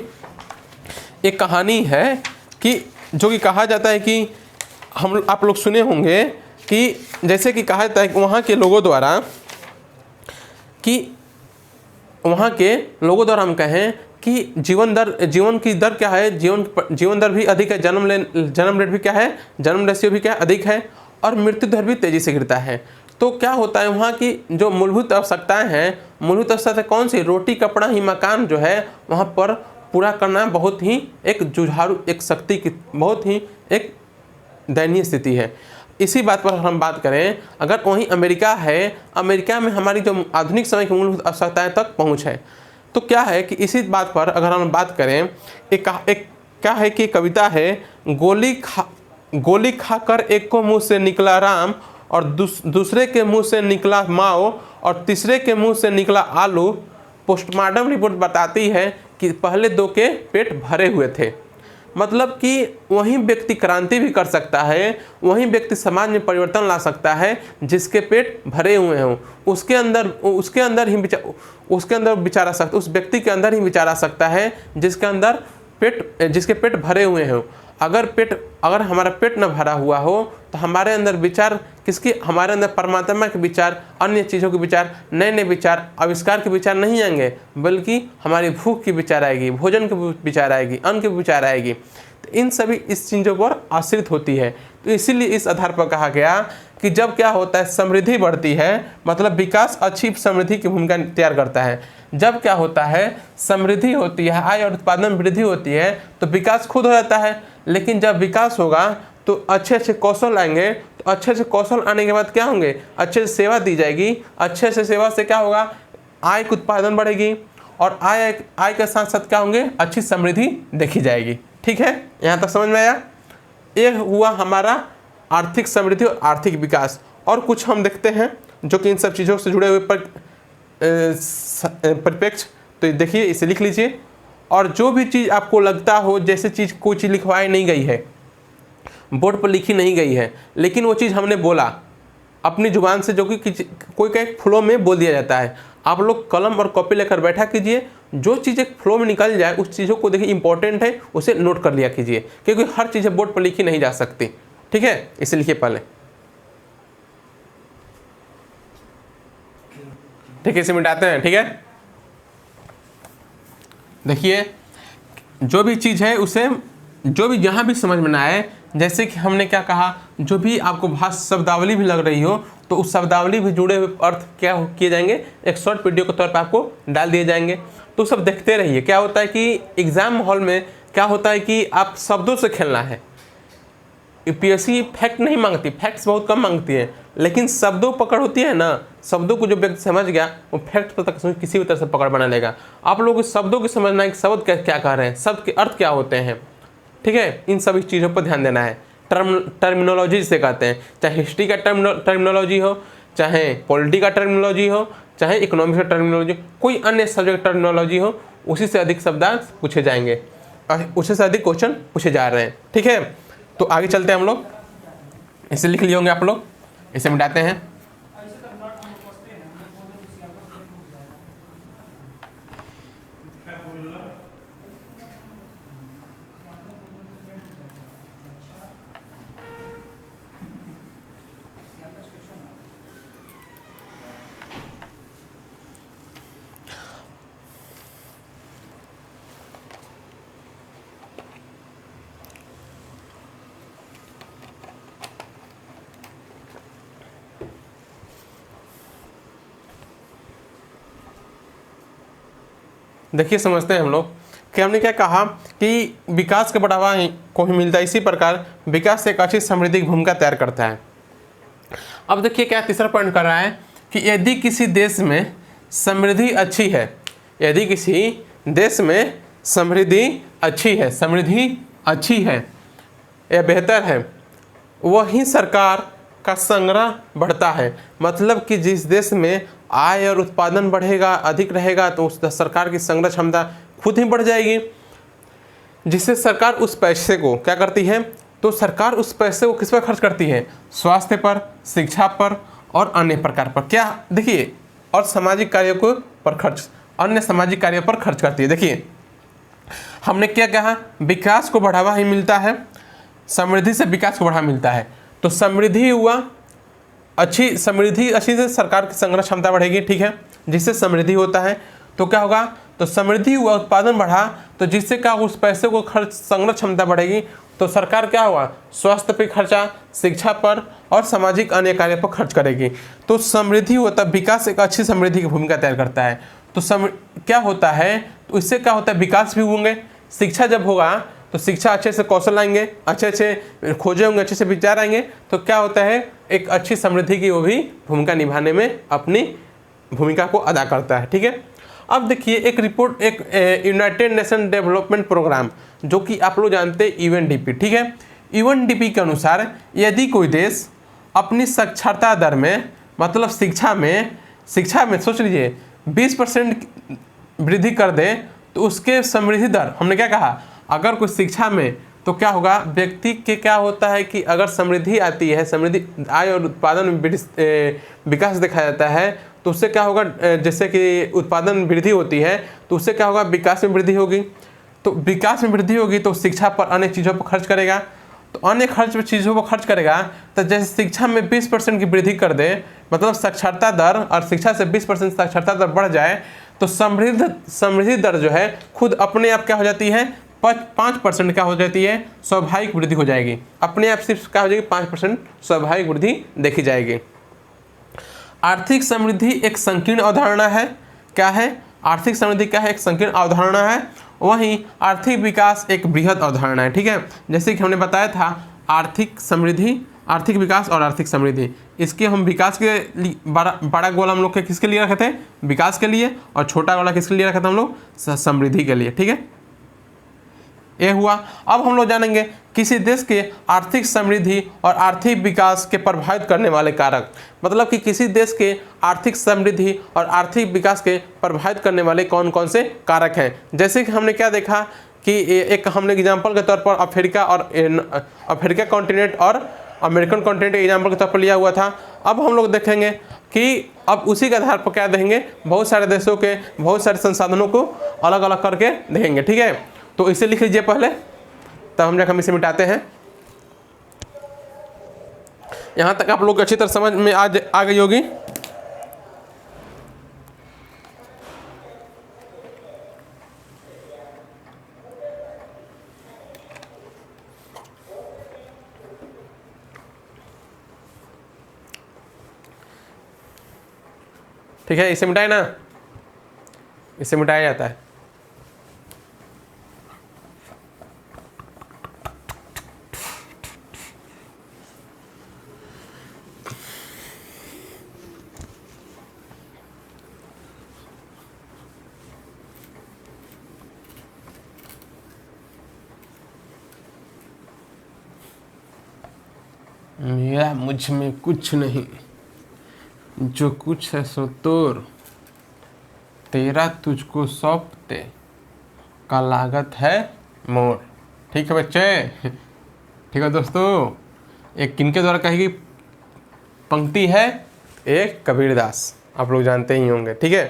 एक कहानी है कि जो कि कहा जाता है कि आप लोग सुने होंगे कि जैसे कि कहा जाता है कि वहाँ के लोगों द्वारा हम कहें कि जीवन की दर क्या है, जीवन दर भी अधिक है, जन्म रेट भी क्या है, जन्म रेशियो भी क्या अधिक है, और मृत्यु दर भी तेज़ी से गिरता है। तो क्या होता है वहाँ की जो मूलभूत आवश्यकताएं हैं, मूलभूत आवश्यकता कौन सी, रोटी कपड़ा ही मकान जो है वहाँ पर पूरा करना बहुत ही एक जुझारू, एक शक्ति की बहुत ही एक दयनीय स्थिति है। इसी बात पर हम बात करें, अगर वहीं अमेरिका है, अमेरिका में हमारी जो आधुनिक समय की मूलभूत आवश्यकताएं तक पहुँच है। तो क्या है कि इसी बात पर अगर हम बात करें, एक क्या है कि कविता है, गोली खाकर एक को मुंह से निकला राम और दूसरे के मुंह से निकला माओ और तीसरे के मुंह से निकला आलू। पोस्टमार्टम रिपोर्ट बताती है कि पहले दो के पेट भरे हुए थे। मतलब कि वही व्यक्ति क्रांति भी कर सकता है, वही व्यक्ति समाज में परिवर्तन ला सकता है जिसके पेट भरे हुए हों। उसके अंदर विचार आ सकता, उस व्यक्ति के अंदर ही विचार आ सकता है जिसके पेट भरे हुए हों। अगर हमारा पेट न भरा हुआ हो तो हमारे अंदर विचार हमारे अंदर परमात्मा के विचार, अन्य चीज़ों के विचार, नए नए विचार, आविष्कार के विचार नहीं आएंगे, बल्कि हमारी भूख की विचार आएगी, भोजन की विचार आएगी, अन्न की विचार आएगी। तो इन सभी इस चीज़ों पर आश्रित होती है। तो इसीलिए इस आधार पर कहा गया कि जब क्या होता है, समृद्धि बढ़ती है, मतलब विकास अच्छी समृद्धि की भूमिका तैयार करता है। जब क्या होता है, समृद्धि होती है, आय और उत्पादन में वृद्धि होती है, तो विकास खुद हो जाता है। लेकिन जब विकास होगा तो अच्छे अच्छे कौशल आएंगे, तो अच्छे अच्छे कौशल आने के बाद क्या होंगे, अच्छे से सेवा दी जाएगी, अच्छे से सेवा से क्या होगा, आय की उत्पादन बढ़ेगी और आय के साथ साथ क्या होंगे, अच्छी समृद्धि देखी जाएगी। ठीक है, यहाँ तक समझ में आया। ये हुआ हमारा आर्थिक समृद्धि और आर्थिक विकास। और कुछ हम देखते हैं जो कि इन सब चीज़ों से जुड़े हुए परिप्रेक्ष्य, तो देखिए इसे लिख लीजिए। और जो भी चीज़ आपको लगता हो जैसे चीज़ कोई चीज़ लिखवाई नहीं गई है, बोर्ड पर लिखी नहीं गई है, लेकिन वो चीज़ हमने बोला अपनी जुबान से, जो कि कोई का एक फ्लो में बोल दिया जाता है। आप लोग कलम और कॉपी लेकर बैठा कीजिए, जो चीज़ एक फ्लो में निकल जाए उस चीज़ों को देखिए इंपॉर्टेंट है, उसे नोट कर लिया कीजिए, क्योंकि हर चीज़ें बोर्ड पर लिखी नहीं जा सकती। ठीक है, इसे लिखिए पहले। ठीक है, इसे मिटाते हैं। ठीक है, देखिए जो भी चीज़ है उसे जो भी जहाँ भी समझ में ना आए, जैसे कि हमने क्या कहा, जो भी आपको शब्दावली भी लग रही हो तो उस शब्दावली भी जुड़े हुए अर्थ क्या किए जाएंगे, एक शॉर्ट वीडियो के तौर पर आपको डाल दिए जाएंगे। तो सब देखते रहिए। क्या होता है कि एग्जाम हॉल में क्या होता है कि आप शब्दों से खेलना है। यूपीएससी फैक्ट नहीं मांगती, फैक्ट्स बहुत कम मांगती है, लेकिन शब्दों पकड़ होती है ना, शब्दों को जो व्यक्ति समझ गया वो फैक्ट तक किसी भी तरह से पकड़ बना लेगा। आप लोगों को शब्दों को समझना है कि शब्द क्या कह रहे हैं, शब्द के अर्थ क्या होते हैं। ठीक है, इन सभी चीज़ों पर ध्यान देना है। टर्मिनोलॉजी से कहते हैं, चाहे हिस्ट्री का टर्मिनोलॉजी हो, चाहे पॉलिटी का टर्मिनोलॉजी हो, चाहे इकोनॉमिक्स का टर्मिनोलॉजी, कोई अन्य सब्जेक्ट टर्मिनोलॉजी हो, उसी से अधिक शब्दार्थ पूछे जाएंगे, उसी से अधिक क्वेश्चन पूछे जा रहे हैं। ठीक है, तो आगे चलते हैं हम लोग। इसे लिख लिए होंगे आप लोग, इसे मिटाते हैं। देखिए समझते हैं हम लोग कि हमने क्या कहा कि विकास का बढ़ावा को ही मिलता है, इसी प्रकार विकास एक अच्छी समृद्धि की भूमिका तैयार करता है। अब देखिए क्या तीसरा पॉइंट कर रहा है कि यदि किसी देश में समृद्धि अच्छी है, यदि किसी देश में समृद्धि अच्छी है या बेहतर है, वही सरकार का संग्रह बढ़ता है। मतलब कि जिस देश में आय और उत्पादन बढ़ेगा, अधिक रहेगा, तो उस सरकार की संग्रह क्षमता खुद ही बढ़ जाएगी, जिससे सरकार उस पैसे को क्या करती है, तो सरकार उस पैसे को किस पर खर्च करती है, स्वास्थ्य पर, शिक्षा पर और अन्य प्रकार पर। क्या देखिए, और सामाजिक कार्यों को पर खर्च, अन्य सामाजिक कार्यों पर खर्च करती है। देखिए हमने क्या कहा, विकास को बढ़ावा ही मिलता है, समृद्धि से विकास को बढ़ावा मिलता है। तो समृद्धि हुआ, समृद्धि अच्छी से सरकार की संग्रह क्षमता बढ़ेगी। ठीक है, जिससे समृद्धि होता है तो क्या होगा, तो समृद्धि हुआ, उत्पादन बढ़ा, तो जिससे क्या उस पैसे को खर्च संग्रह क्षमता बढ़ेगी, तो सरकार क्या हुआ, स्वास्थ्य पे खर्चा, शिक्षा पर और सामाजिक अन्य कार्यों पर खर्च करेगी। तो समृद्धि हुआ तब विकास एक अच्छी समृद्धि की भूमिका तैयार करता है। तो क्या होता है, तो इससे क्या होता है, विकास भी होंगे। शिक्षा जब होगा तो शिक्षा अच्छे से कौशल आएंगे, अच्छे अच्छे खोजे होंगे, अच्छे से विचार आएंगे, तो क्या होता है, एक अच्छी समृद्धि की वो भी भूमिका निभाने में अपनी भूमिका को अदा करता है। ठीक है, अब देखिए एक रिपोर्ट, एक यूनाइटेड नेशन डेवलपमेंट प्रोग्राम जो कि आप लोग जानते हैं यूएनडीपी। ठीक है, यूएनडीपी के अनुसार यदि कोई देश अपनी साक्षरता दर में, मतलब शिक्षा में सोच लीजिए 20% वृद्धि कर दे, तो उसके समृद्धि दर, हमने क्या कहा, अगर कोई शिक्षा में, तो क्या होगा, व्यक्ति के क्या होता है कि अगर समृद्धि आती है, समृद्धि आय और उत्पादन में विकास देखा जाता है, तो उससे क्या होगा, जैसे कि उत्पादन वृद्धि होती है तो उससे क्या होगा, विकास में वृद्धि होगी। तो विकास में वृद्धि होगी तो शिक्षा पर अन्य चीज़ों पर खर्च करेगा, तो अन्य चीज़ों पर खर्च करेगा। तो जैसे शिक्षा में 20% की वृद्धि कर दे, मतलब साक्षरता दर, और शिक्षा से 20% साक्षरता दर बढ़ जाए, तो समृद्धि दर जो है खुद अपने आप क्या हो जाती है, 5% क्या हो जाती है, स्वाभाविक वृद्धि हो जाएगी। अपने आप सिर्फ क्या हो जाएगी, 5% स्वाभाविक वृद्धि देखी जाएगी। आर्थिक समृद्धि एक संकीर्ण अवधारणा है। क्या है, आर्थिक समृद्धि क्या है, एक संकीर्ण अवधारणा है। वहीं आर्थिक विकास एक बृहद अवधारणा है। ठीक है, जैसे कि हमने बताया था, आर्थिक समृद्धि, आर्थिक विकास और आर्थिक समृद्धि, इसके हम विकास के लिए बड़ा गोला हम लोग किसके लिए रखे थे, विकास के लिए, और छोटा गोला किसके लिए रखा था हम लोग, समृद्धि के लिए। ठीक है, ये हुआ। अब हम लोग जानेंगे किसी देश के आर्थिक समृद्धि और आर्थिक विकास के प्रभावित करने वाले कारक, मतलब कि किसी देश के आर्थिक समृद्धि और आर्थिक विकास के प्रभावित करने वाले कौन कौन से कारक हैं। जैसे कि हमने क्या देखा कि एक हमने एग्जाम्पल के तौर पर अफ्रीका कॉन्टिनेंट और अमेरिकन कॉन्टिनेंट एग्जाम्पल के तौर पर लिया हुआ था। अब हम लोग देखेंगे कि अब उसी के आधार पर क्या देखेंगे, बहुत सारे देशों के बहुत सारे संसाधनों को अलग अलग करके देखेंगे। ठीक है, तो इसे लिख लीजिए पहले, तब हम इसे मिटाते हैं। यहाँ तक आप लोग अच्छी तरह समझ में आ गई होगी। ठीक है, इसे मिटाए ना, इसे मिटाया जाता है। मेरा मुझ में कुछ नहीं, जो कुछ है सो तोर, तेरा तुझको सौंपते का लागत है मोर। ठीक है बच्चे, ठीक है दोस्तों, एक किनके द्वारा कही गई पंक्ति है, एक कबीरदास, आप लोग जानते ही होंगे। ठीक है,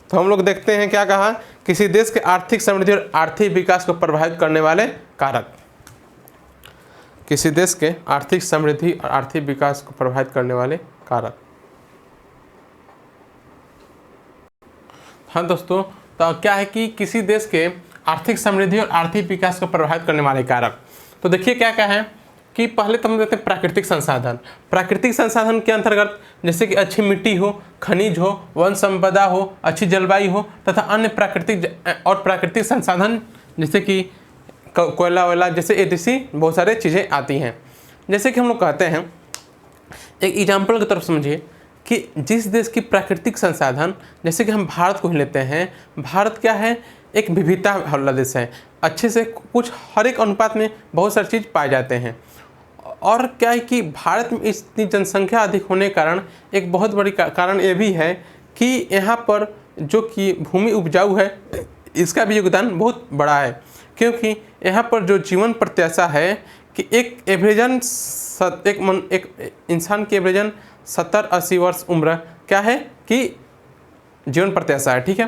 तो हम लोग देखते हैं क्या कहा, किसी देश के आर्थिक समृद्धि और आर्थिक विकास को प्रभावित करने वाले कारक। किसी देश के आर्थिक समृद्धि और आर्थिक विकास को प्रभावित करने वाले कारक। हाँ दोस्तों, तो क्या है कि किसी देश के आर्थिक समृद्धि और आर्थिक विकास को प्रभावित करने वाले कारक, तो देखिए क्या क्या है कि पहले तो हम देखते हैं प्राकृतिक संसाधन। प्राकृतिक संसाधन के अंतर्गत जैसे कि अच्छी मिट्टी हो, खनिज हो, वन संपदा हो, अच्छी जलवायु हो, तथा अन्य प्राकृतिक संसाधन जैसे कि कोयला वोयला, जैसे ऐसी बहुत सारे चीज़ें आती हैं। जैसे कि हम लोग कहते हैं, एक एग्जाम्पल की तरफ समझिए कि जिस देश की प्राकृतिक संसाधन, जैसे कि हम भारत को ही लेते हैं, भारत क्या है, एक विविधता वाला देश है, अच्छे से कुछ हर एक अनुपात में बहुत सारी चीज़ पाए जाते हैं। और क्या है कि भारत में इतनी जनसंख्या अधिक होने के कारण एक बहुत बड़ी कारण ये भी है कि यहाँ पर जो कि भूमि उपजाऊ है, इसका भी योगदान बहुत बड़ा है, क्योंकि यहाँ पर जो जीवन प्रत्याशा है कि एक इंसान की एवरेजन 70-80 वर्ष उम्र क्या है कि जीवन प्रत्याशा है। ठीक है,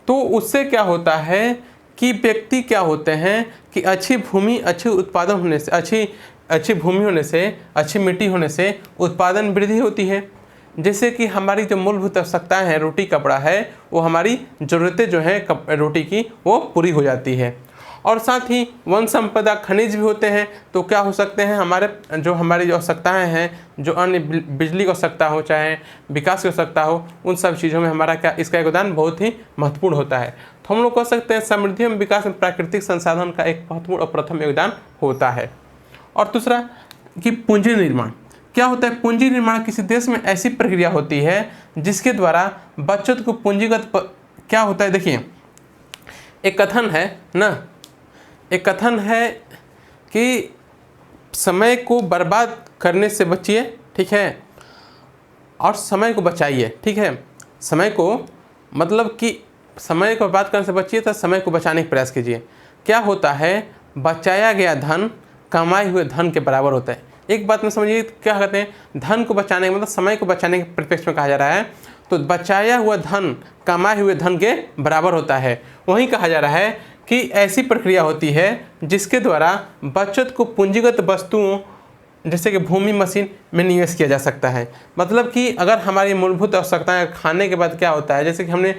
तो उससे क्या होता है कि व्यक्ति क्या होते हैं कि अच्छी भूमि, अच्छे उत्पादन होने से, अच्छी भूमि होने से, अच्छी मिट्टी होने से उत्पादन वृद्धि होती है। जैसे कि हमारी जो मूलभूत आवश्यकताएं हैं, रोटी कपड़ा है, वो हमारी ज़रूरतें जो हैं रोटी की वो पूरी हो जाती है। और साथ ही वन संपदा खनिज भी होते हैं, तो क्या हो सकते हैं हमारे जो हमारी जो आवश्यकताएँ हैं, जो अन्य बिजली की आवश्यकता हो, चाहे विकास की आवश्यकता हो, उन सब चीज़ों में हमारा क्या इसका योगदान बहुत ही महत्वपूर्ण होता है। तो हम लोग कह सकते हैं समृद्धि एवं विकास में प्राकृतिक संसाधन का एक महत्वपूर्ण और प्रथम योगदान होता है। और दूसरा कि पूंजी निर्माण क्या होता है। पूंजी निर्माण किसी देश में ऐसी प्रक्रिया होती है जिसके द्वारा बचत को पूंजीगत क्या होता है। देखिए, एक कथन है ना, एक कथन है कि समय को बर्बाद करने से बचिए, ठीक है, और समय को बचाइए, ठीक है। समय को मतलब कि समय को बर्बाद करने से बचिए तो समय को बचाने का प्रयास कीजिए। क्या होता है, बचाया गया धन कमाए हुए धन के बराबर होता है। एक बात में समझिए, क्या कहते हैं, धन को बचाने का मतलब समय को बचाने के परिप्रेक्ष्य में कहा जा रहा है, तो बचाया हुआ धन कमाए हुए धन के बराबर होता है। वहीं कहा जा रहा है कि ऐसी प्रक्रिया होती है जिसके द्वारा बचत को पूंजीगत वस्तुओं जैसे कि भूमि मशीन में निवेश किया जा सकता है। मतलब कि अगर हमारी मूलभूत आवश्यकताएं खाने के बाद क्या होता है, जैसे कि हमने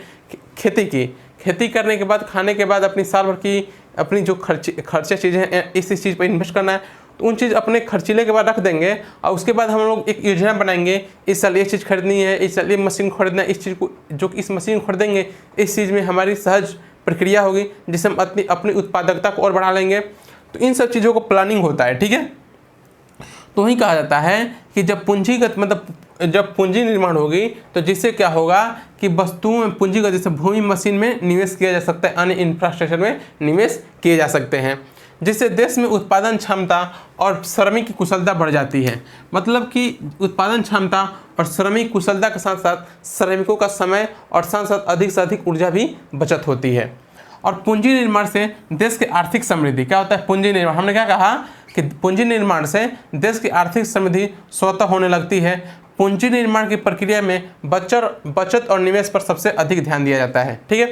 खेती की, खेती करने के बाद खाने के बाद अपनी साल भर की अपनी जो खर्चे चीज़ें हैं इस चीज़ पर इन्वेस्ट करना है, तो उन चीज़ अपने खर्चीले के बाद रख देंगे और उसके बाद हम लोग एक योजना बनाएंगे, इस साल ये चीज़ खरीदनी है, इस साल ये मशीन खरीदना है, इस चीज़ को जो इस मशीन खरीदेंगे इस चीज़ में हमारी सहज प्रक्रिया होगी जिससे हम अपनी उत्पादकता को और बढ़ा लेंगे। तो इन सब चीज़ों को प्लानिंग होता है, ठीक है। तो वही कहा जाता है कि जब पूंजीगत मतलब जब पूंजी निर्माण होगी तो जिससे क्या होगा कि वस्तुओं में पूंजीगत जैसे भूमि मशीन में निवेश किया जा सकता है, अन्य इंफ्रास्ट्रक्चर में निवेश किए जा सकते हैं, जिससे देश में उत्पादन क्षमता और श्रमिक की कुशलता बढ़ जाती है। मतलब कि उत्पादन क्षमता और श्रमिक कुशलता के साथ साथ श्रमिकों का समय और साथ साथ अधिक से अधिक ऊर्जा भी बचत होती है। और पूंजी निर्माण से देश की आर्थिक समृद्धि क्या होता है। पूंजी निर्माण हमने क्या कहा कि पूंजी निर्माण से देश की आर्थिक समृद्धि स्वतः होने लगती है। पूंजी निर्माण की प्रक्रिया में बचत और निवेश पर सबसे अधिक ध्यान दिया जाता है, ठीक है।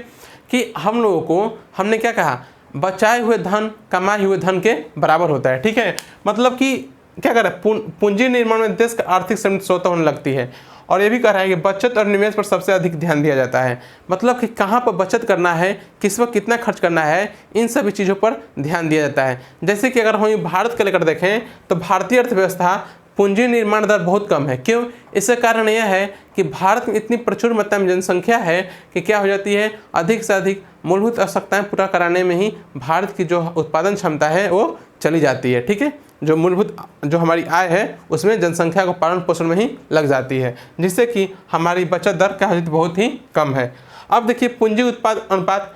कि हम लोगों को हमने क्या कहा, बचाए हुए धन कमाए हुए धन के बराबर होता है, ठीक है। मतलब कि क्या कर रहा है, पूंजी निर्माण में देश का आर्थिक समृद्धि स्वतः होने लगती है। और ये भी कह रहा है कि बचत और निवेश पर सबसे अधिक ध्यान दिया जाता है। मतलब कि कहाँ पर बचत करना है, किस वक्त कितना खर्च करना है, इन सभी चीज़ों पर ध्यान दिया जाता है। जैसे कि अगर हम भारत को लेकर देखें तो भारतीय अर्थव्यवस्था पूंजी निर्माण दर बहुत कम है। क्यों? इसका कारण यह है कि भारत में इतनी प्रचुर मात्रा में जनसंख्या है कि क्या हो जाती है, अधिक से अधिक मूलभूत आवश्यकताएं पूरा कराने में ही भारत की जो उत्पादन क्षमता है वो चली जाती है, ठीक है। जो मूलभूत जो हमारी आय है उसमें जनसंख्या को पालन पोषण में ही लग जाती है, जिससे कि हमारी बचत दर क्या होती है, बहुत ही कम है। अब देखिए पूंजी उत्पाद अनुपात,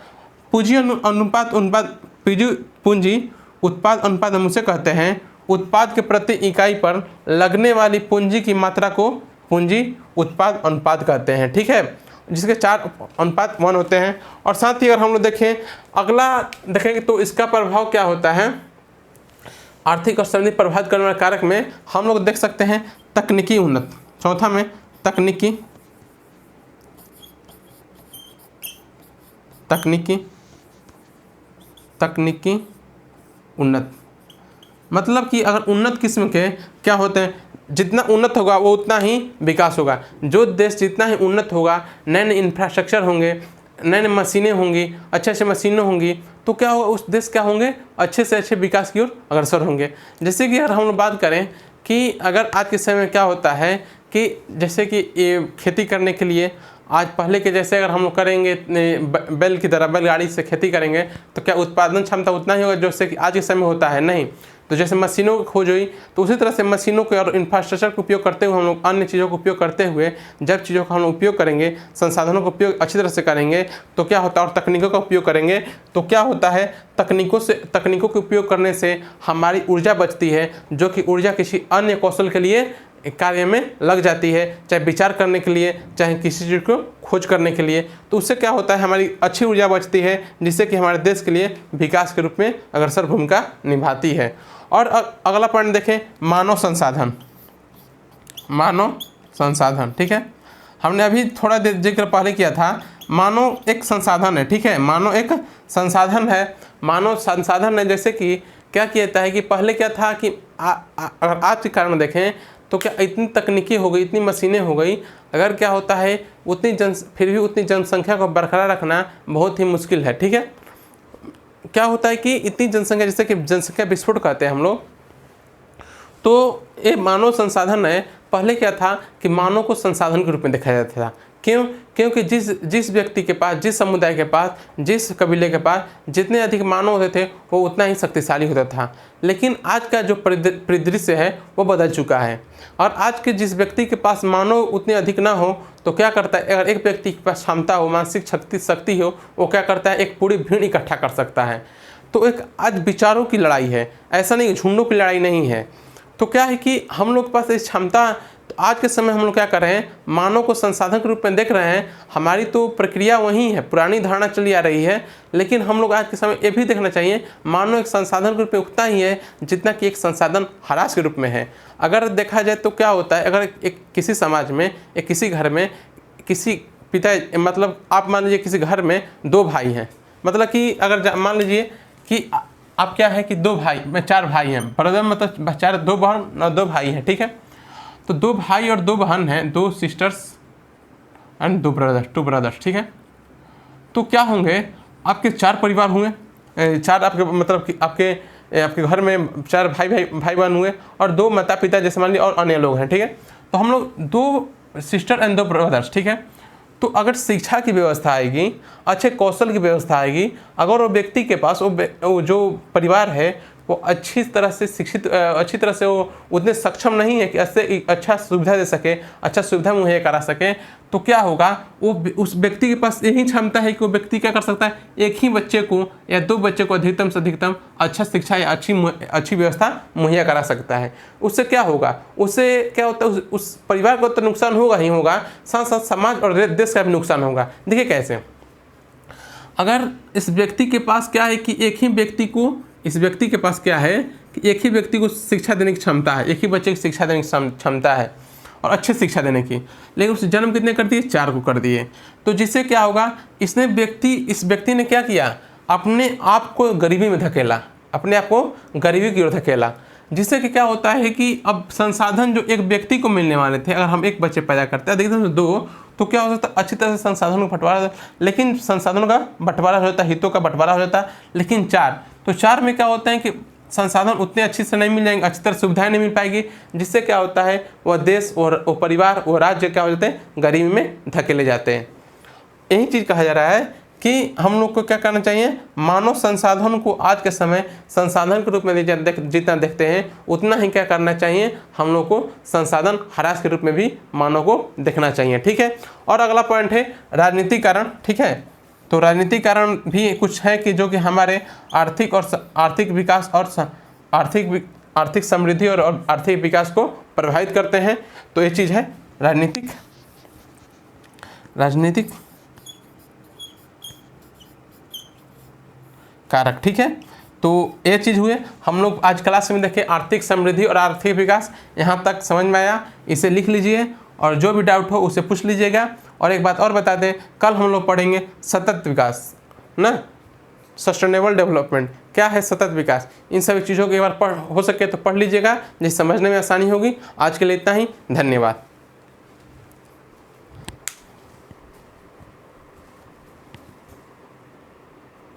पूंजी उत्पाद अनुपात हम उसे कहते हैं उत्पाद के प्रति इकाई पर लगने वाली पूंजी की मात्रा को पूंजी उत्पाद अनुपात कहते हैं, ठीक है। जिसके 4:1 होते हैं। और साथ ही अगर हम लोग देखें अगला देखेंगे तो इसका प्रभाव क्या होता है, आर्थिक और समृद्धि प्रभावित करने वाले कारक में हम लोग देख सकते हैं तकनीकी उन्नत। चौथा में तकनीकी उन्नत। मतलब कि अगर उन्नत किस्म के क्या होते हैं, जितना उन्नत होगा वो उतना ही विकास होगा। जो देश जितना ही उन्नत होगा, नए नए इंफ्रास्ट्रक्चर होंगे, नए नए मशीनें होंगी, अच्छे मशीनें होंगी, तो क्या होगा, उस देश क्या होंगे, अच्छे से अच्छे विकास की ओर अग्रसर होंगे। जैसे कि अगर हम लोग बात करें कि अगर आज के समय में क्या होता है कि जैसे कि ये खेती करने के लिए आज पहले के जैसे अगर हम लोग करेंगे बैल की तरह बैलगाड़ी से खेती करेंगे तो क्या उत्पादन क्षमता उतना ही होगा जैसे कि आज के समय में है, नहीं। तो जैसे मशीनों की खोज हुई तो उसी तरह से मशीनों के और इंफ्रास्ट्रक्चर का उपयोग करते हुए हम लोग अन्य चीज़ों का उपयोग करते हुए जब चीज़ों का हम लोग उपयोग करेंगे, संसाधनों का उपयोग अच्छी तरह से करेंगे तो क्या होता है, और तकनीकों का उपयोग करेंगे तो क्या होता है, तकनीकों के उपयोग करने से हमारी ऊर्जा बचती है, जो कि ऊर्जा किसी अन्य कौशल के लिए कार्य में लग जाती है, चाहे विचार करने के लिए, चाहे किसी चीज़ को खोज करने के लिए। तो उससे क्या होता है, हमारी अच्छी ऊर्जा बचती है, जिससे कि हमारे देश के लिए विकास के रूप में अग्रसर भूमिका निभाती है। और अगला पॉइंट देखें, मानव संसाधन, ठीक है। हमने अभी थोड़ा देर जिक्र पहले किया था, मानव एक संसाधन है, ठीक है। मानव एक संसाधन है, मानव संसाधन है। जैसे कि क्या कहता है कि पहले क्या था कि अगर आज के कारण देखें तो क्या इतनी तकनीकी हो गई, इतनी मशीनें हो गई, अगर क्या होता है फिर भी उतनी जनसंख्या को बरकरार रखना बहुत ही मुश्किल है। ठीक है, क्या होता है कि इतनी जनसंख्या, जैसे कि जनसंख्या विस्फोट कहते हैं हम लोग, तो ये मानव संसाधन है। पहले क्या था कि मानव को संसाधन के रूप में देखा जाता था। क्यों? क्योंकि जिस व्यक्ति के पास, जिस समुदाय के पास, जिस कबीले के पास जितने अधिक मानव होते थे वो उतना ही शक्तिशाली होता था। लेकिन आज का जो परिदृश्य है वो बदल चुका है, और आज के जिस व्यक्ति के पास मानव उतने अधिक ना हो तो क्या करता है, अगर एक व्यक्ति के पास क्षमता हो, मानसिक शक्ति हो, वो क्या करता है, एक पूरी भीड़ इकट्ठा कर सकता है। तो एक आज विचारों की लड़ाई है, ऐसा नहीं झुंडों की लड़ाई नहीं है। तो क्या है कि हम लोग के पास इस क्षमता, तो आज के समय हम लोग क्या कर रहे हैं, मानव को संसाधन के रूप में देख रहे हैं। हमारी तो प्रक्रिया वही है, पुरानी धारणा चली आ रही है, लेकिन हम लोग आज के समय ये भी देखना चाहिए मानव एक संसाधन के रूप में उतना ही है जितना कि एक संसाधन ह्रास के रूप में है। अगर देखा जाए तो क्या होता है, अगर एक किसी समाज में, एक किसी घर में, किसी पिता, मतलब आप मान लीजिए किसी घर में 2 भाई हैं, मतलब कि अगर मान लीजिए कि आप क्या है कि 2 भाई में 4 भाई हैं, ब्रदर मतलब 2 बहन और 2 भाई हैं। ठीक है, तो 2 भाई और 2 बहन हैं, 2 सिस्टर्स एंड 2 ब्रदर्स। ठीक है, तो क्या होंगे, आपके 4 परिवार हुए, 4 आपके मतलब कि आपके घर में 4 भाई बहन हुए, और 2 माता पिता जैसे मान लीजिए और अन्य लोग हैं। ठीक है, तो हम लोग 2 सिस्टर एंड 2 ब्रदर्स। ठीक है, तो अगर शिक्षा की व्यवस्था आएगी, अच्छे कौशल की व्यवस्था आएगी, अगर वो व्यक्ति के पास वो जो परिवार है वो अच्छी तरह से शिक्षित, अच्छी तरह से वो उतने सक्षम नहीं है कि ऐसे अच्छा सुविधा दे सके, अच्छा सुविधा मुहैया करा सके, तो क्या होगा, वो उस व्यक्ति के पास यही क्षमता है कि वो व्यक्ति क्या कर सकता है, एक ही बच्चे को या 2 बच्चे को अधिकतम से अधिकतम अच्छा शिक्षा या अच्छी व्यवस्था मुहैया करा सकता है। उससे क्या होगा, उससे क्या होता है, उस परिवार को तो नुकसान होगा ही होगा, साथ साथ समाज और देश का भी नुकसान होगा। देखिए कैसे, अगर इस व्यक्ति के पास क्या है कि इस व्यक्ति के पास क्या है कि एक ही व्यक्ति को शिक्षा देने की क्षमता है, एक ही बच्चे की शिक्षा देने की क्षमता है और अच्छी शिक्षा देने की, लेकिन उसे जन्म कितने कर दिए, 4 को कर दिए। तो जिससे क्या होगा, इस व्यक्ति ने क्या किया, अपने आप को गरीबी में धकेला, अपने आप को गरीबी की ओर धकेला, जिससे कि क्या होता है कि अब संसाधन जो एक व्यक्ति को मिलने वाले थे, अगर हम एक बच्चे पैदा करते हैं, देखते हैं 2, तो क्या हो सकता है, अच्छी तरह से संसाधनों का बंटवारा, लेकिन संसाधनों का बंटवारा हो जाता है, हितों का बंटवारा हो जाता है। लेकिन 4, तो 4 में क्या होता है कि संसाधन उतने अच्छी से नहीं मिल जाएंगे, अच्छी तरह सुविधाएं नहीं मिल पाएगी, जिससे क्या होता है, वह देश और वो परिवार, वो राज्य क्या हो जाते हैं, गरीबी में धकेले जाते हैं। यही चीज़ कहा जा रहा है कि हम लोग को क्या करना चाहिए, मानव संसाधन को आज के समय संसाधन के रूप में जितना देखते हैं उतना ही क्या करना चाहिए, हम लोग को संसाधन ह्रास के रूप में भी मानव को देखना चाहिए। ठीक है, और अगला पॉइंट है राजनीतिक कारण। ठीक है, तो राजनीतिक कारण भी कुछ है कि जो कि हमारे आर्थिक विकास और आर्थिक समृद्धि और आर्थिक विकास को प्रभावित करते हैं। तो ये चीज़ है राजनीतिक कारक। ठीक है, तो ये चीज़ हुए, हम लोग आज क्लास में देखें आर्थिक समृद्धि और आर्थिक विकास, यहाँ तक समझ में आया, इसे लिख लीजिए और जो भी डाउट हो उसे पूछ लीजिएगा। और एक बात और बता दें, कल हम लोग पढ़ेंगे सतत विकास ना, सस्टेनेबल डेवलपमेंट, क्या है सतत विकास, इन सभी चीज़ों को एक बार हो सके तो पढ़ लीजिएगा, जिससे समझने में आसानी होगी। आज के लिए इतना ही, धन्यवाद।